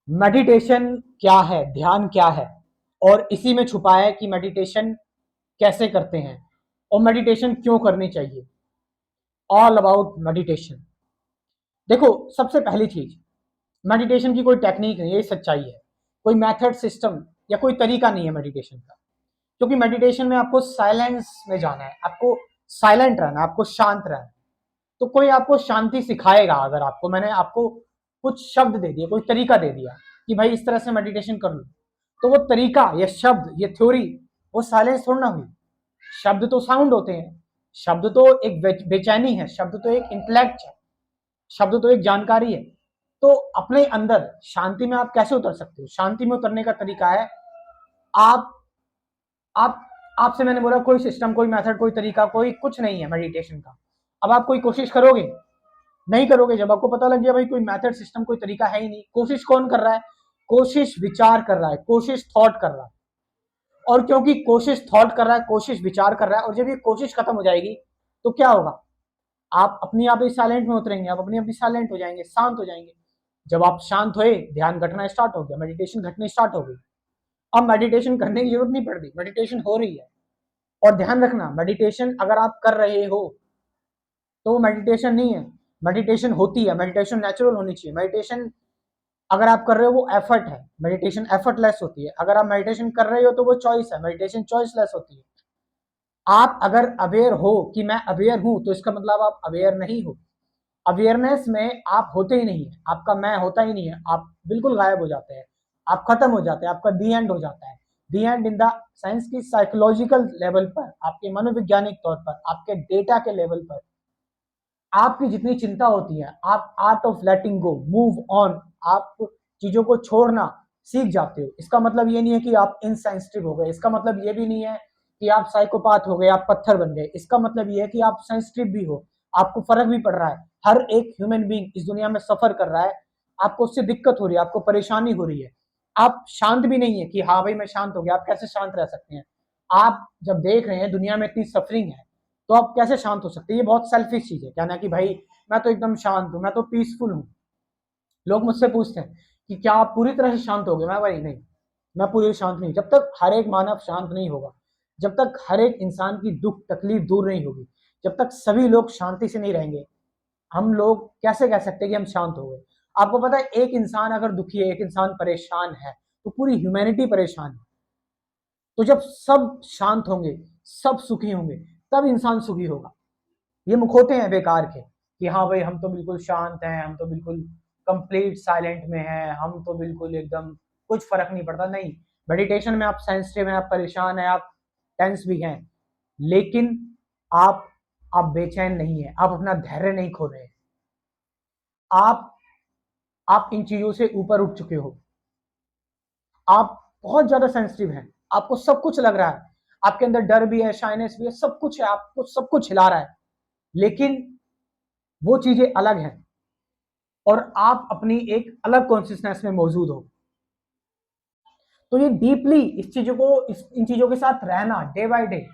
Meditation क्या है, ध्यान क्या है, और इसी में छुपा है कि मेडिटेशन कैसे करते हैं और मेडिटेशन क्यों करनी चाहिए। All about meditation. देखो, सबसे पहली चीज, मेडिटेशन की कोई टेक्निक नहीं है, ये सच्चाई है। कोई मेथड, सिस्टम या कोई तरीका नहीं है मेडिटेशन का। क्योंकि मेडिटेशन में आपको साइलेंस में जाना है, आपको साइलेंट रहना है, आपको शांत रहना है। तो कोई आपको शांति सिखाएगा, अगर आपको मैंने आपको कुछ शब्द दे दिए, कोई तरीका दे दिया कि भाई इस तरह से मेडिटेशन कर लो, तो वो तरीका, ये शब्द, ये थ्योरी, वो साइलेंस थोड़ा ना हुई। शब्द तो साउंड होते हैं, शब्द तो एक बेचैनी है, शब्द तो एक इंटेलेक्ट है, शब्द तो एक जानकारी है। तो अपने अंदर शांति में आप कैसे उतर सकते हो? शांति में उतरने का तरीका है, आप आप आपसे मैंने बोला कोई सिस्टम, कोई मेथड, कोई तरीका, कोई कुछ नहीं है मेडिटेशन का। अब आप कोई कोशिश करोगे? नहीं करोगे। जब आपको पता लग गया भाई कोई मेथड, सिस्टम, कोई तरीका है ही नहीं, कोशिश कौन कर रहा है? कोशिश विचार कर रहा है, कोशिश थॉट कर रहा है। और क्योंकि कोशिश थॉट कर रहा है, कोशिश विचार कर रहा है, और जब ये कोशिश खत्म हो जाएगी तो क्या होगा? आप अपने आप ही साइलेंट में उतरेंगे, आप अपने आप ही साइलेंट हो जाएंगे, शांत हो जाएंगे। जब आप शांत हुए, ध्यान घटना स्टार्ट हो गया, मेडिटेशन घटनी स्टार्ट हो गई। अब मेडिटेशन करने की जरूरत नहीं पड़ रही, मेडिटेशन हो रही है। और ध्यान रखना, मेडिटेशन अगर आप कर रहे हो तो वो मेडिटेशन नहीं है, मेडिटेशन होती है। मेडिटेशन नेचुरल होनी चाहिए। मेडिटेशन अगर आप कर रहे हो वो एफर्ट है, मेडिटेशन एफर्टलेस होती है। अगर आप मेडिटेशन कर रहे हो तो वो चॉइस है, मेडिटेशन चॉइसलेस होती है। आप अगर अवेयर हो कि मैं अवेयर हूं, तो इसका मतलब आप अवेयर नहीं हो। अवेयरनेस में आप होते ही नहीं है, आपका मैं होता ही नहीं है, आप बिल्कुल गायब हो जाते हैं, आप खत्म हो जाते हैं, आपका दी एंड हो जाता है। दी एंड इन द साइंस की साइकोलॉजिकल लेवल पर, आपके मनोवैज्ञानिक तौर पर, आपके डेटा के लेवल पर, आपकी जितनी चिंता होती है, आप art of letting go, move on, आप चीजों को छोड़ना सीख जाते हो। इसका मतलब ये नहीं है कि आप इनसेंसिटिव हो गए, इसका मतलब ये भी नहीं है कि आप साइकोपाथ हो गए, आप पत्थर बन गए। इसका मतलब ये है कि आप सेंसिटिव भी हो, आपको फर्क भी पड़ रहा है। हर एक ह्यूमन बीइंग इस दुनिया में सफर कर रहा है, आपको उससे दिक्कत हो रही है, आपको परेशानी हो रही है। आप शांत भी नहीं है कि हाँ भाई मैं शांत हो गया। आप कैसे शांत रह सकते हैं? आप जब देख रहे हैं दुनिया में इतनी सफरिंग है, तो आप कैसे शांत हो सकते हैं? ये बहुत सेल्फिश चीज है कहना कि भाई मैं तो एकदम शांत हूं, मैं तो पीसफुल हूं। लोग मुझसे पूछते हैं कि क्या आप पूरी तरह से शांत हो गए? मैं भाई नहीं, मैं पूरी शांत नहीं। जब तक हर एक मानव शांत नहीं होगा, जब तक हर एक इंसान की दुख तकलीफ दूर नहीं होगी, जब तक सभी लोग शांति से नहीं रहेंगे, हम लोग कैसे कह सकते हैं कि हम शांत हो गए? आपको पता है, एक इंसान अगर दुखी है, एक इंसान परेशान है, तो पूरी ह्यूमैनिटी परेशान है। तो जब सब शांत होंगे, सब सुखी होंगे, तब इंसान सुखी होगा। ये मुखौटे हैं बेकार के कि हाँ भाई हम तो बिल्कुल शांत हैं, हम तो बिल्कुल कंप्लीट साइलेंट में हैं, हम तो बिल्कुल एकदम कुछ फर्क नहीं पड़ता। नहीं, मेडिटेशन में आप सेंसिटिव हैं, आप परेशान हैं, आप टेंस भी हैं, लेकिन आप आप बेचैन नहीं है, आप अपना धैर्य नहीं खो रहे हैं। आप आप इन चीजों से ऊपर उठ चुके हो। आप बहुत ज्यादा सेंसिटिव हैं, आपको सब कुछ लग रहा है, आपके अंदर डर भी है, शाइनेस भी है, सब कुछ है, आपको सब कुछ हिला रहा है, लेकिन वो चीजें अलग हैं और आप अपनी एक अलग कॉन्शियसनेस में मौजूद हो। तो ये डीपली इस चीजों को, इन चीजों के साथ रहना डे बाय डे,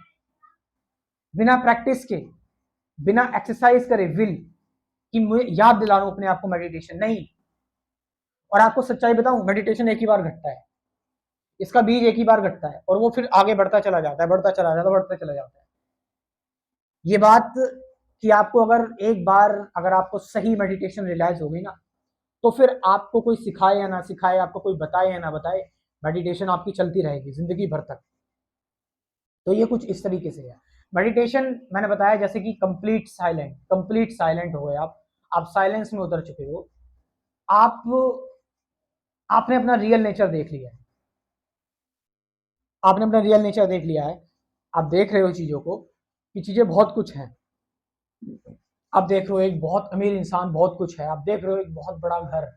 बिना प्रैक्टिस के, बिना एक्सरसाइज करे विल कि मुझे याद दिला रहा हूं अपने आप को मेडिटेशन नहीं। और आपको सच्चाई बताऊं, मेडिटेशन एक ही बार घटता है, इसका बीज एक ही बार घटता है, और वो फिर आगे बढ़ता चला जाता है, बढ़ता चला जाता है, बढ़ता चला जाता है। ये बात कि आपको अगर एक बार, अगर आपको सही मेडिटेशन रियलाइज हो गई ना, तो फिर आपको कोई सिखाए या ना सिखाए, आपको कोई बताए या ना बताए, मेडिटेशन आपकी चलती रहेगी जिंदगी भर तक। तो ये कुछ इस तरीके से है मेडिटेशन। मैंने बताया जैसे कि कंप्लीट साइलेंट हो गए आप साइलेंस में उतर चुके हो, आप आपने अपना रियल नेचर देख लिया है, आपने अपना रियल नेचर देख लिया है। आप देख रहे हो चीजों को कि चीजें बहुत कुछ हैं। आप देख रहे हो एक बहुत अमीर इंसान, बहुत कुछ है। आप देख रहे हो एक बहुत बड़ा घर,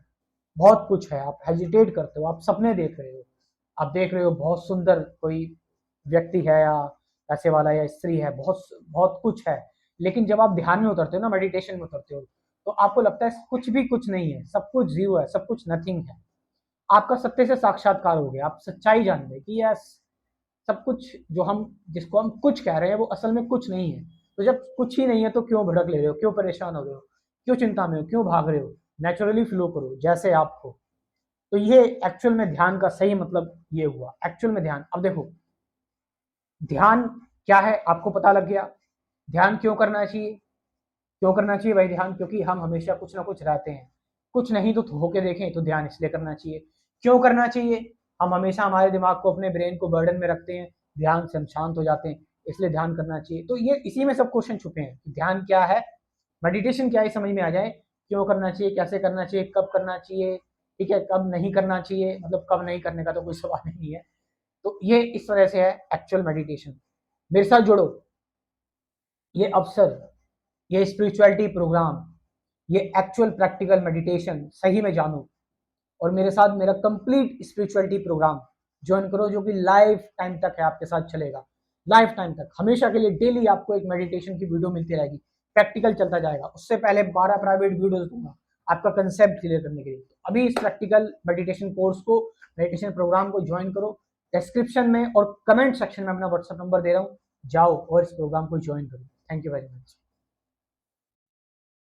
बहुत कुछ है। आप हेजिटेट करते हो, आप सपने देख रहे हो। आप देख रहे हो बहुत सुंदर कोई व्यक्ति है, या पैसे वाला या स्त्री है, बहुत बहुत कुछ है। लेकिन जब आप ध्यान में उतरते हो ना, मेडिटेशन में उतरते हो, तो आपको लगता है कुछ भी कुछ नहीं है, सब कुछ जीरो है, सब कुछ नथिंग है। आपका सत्य से साक्षात्कार हो गया, आप सच्चाई जान गए कि यस, सब कुछ जो हम, जिसको हम कुछ कह रहे हैं, वो असल में कुछ नहीं है। तो जब कुछ ही नहीं है तो क्यों भड़क ले रहे हो, क्यों परेशान हो रहे हो, क्यों चिंता में हो, क्यों भाग रहे हो? नेचुरली फ्लो करो जैसे आप हो। तो ये एक्चुअल में ध्यान का सही मतलब ये हुआ। एक्चुअल में ध्यान, अब देखो ध्यान क्या है आपको पता लग गया। ध्यान क्यों करना चाहिए, क्यों करना चाहिए भाई ध्यान? क्योंकि हम हमेशा कुछ ना कुछ रहते हैं, कुछ नहीं तो होके देखें, तो ध्यान इसलिए करना चाहिए। क्यों करना चाहिए? हम हमेशा हमारे दिमाग को, अपने ब्रेन को बर्डन में रखते हैं, ध्यान से हम शांत हो जाते हैं, इसलिए ध्यान करना चाहिए। तो ये इसी में सब क्वेश्चन छुपे हैं कि ध्यान क्या है, मेडिटेशन क्या है, समझ में आ जाए। क्यों करना चाहिए, कैसे करना चाहिए, कब करना चाहिए, ठीक है, कब नहीं करना चाहिए, मतलब कब नहीं करने का तो कोई सवाल नहीं है। तो ये इस तरह से है एक्चुअल मेडिटेशन। मेरे साथ जुड़ो, ये अवसर, ये स्पिरिचुअलिटी प्रोग्राम, ये एक्चुअल प्रैक्टिकल मेडिटेशन सही में जानो, और मेरे साथ मेरा कंप्लीट स्पिरिचुअलिटी प्रोग्राम ज्वाइन करो, जो कि लाइफ टाइम तक है, आपके साथ चलेगा लाइफ टाइम तक, हमेशा के लिए। डेली आपको एक मेडिटेशन की वीडियो मिलती रहेगी, प्रैक्टिकल चलता जाएगा। उससे पहले 12 प्राइवेट वीडियोस दूंगा आपका कंसेप्ट क्लियर करने के लिए। तो अभी इस प्रैक्टिकल मेडिटेशन कोर्स को, मेडिटेशन प्रोग्राम को ज्वाइन करो। डिस्क्रिप्शन में और कमेंट सेक्शन में अपना व्हाट्सएप नंबर दे रहा हूँ, जाओ और इस प्रोग्राम को ज्वाइन करो। Thank you very much.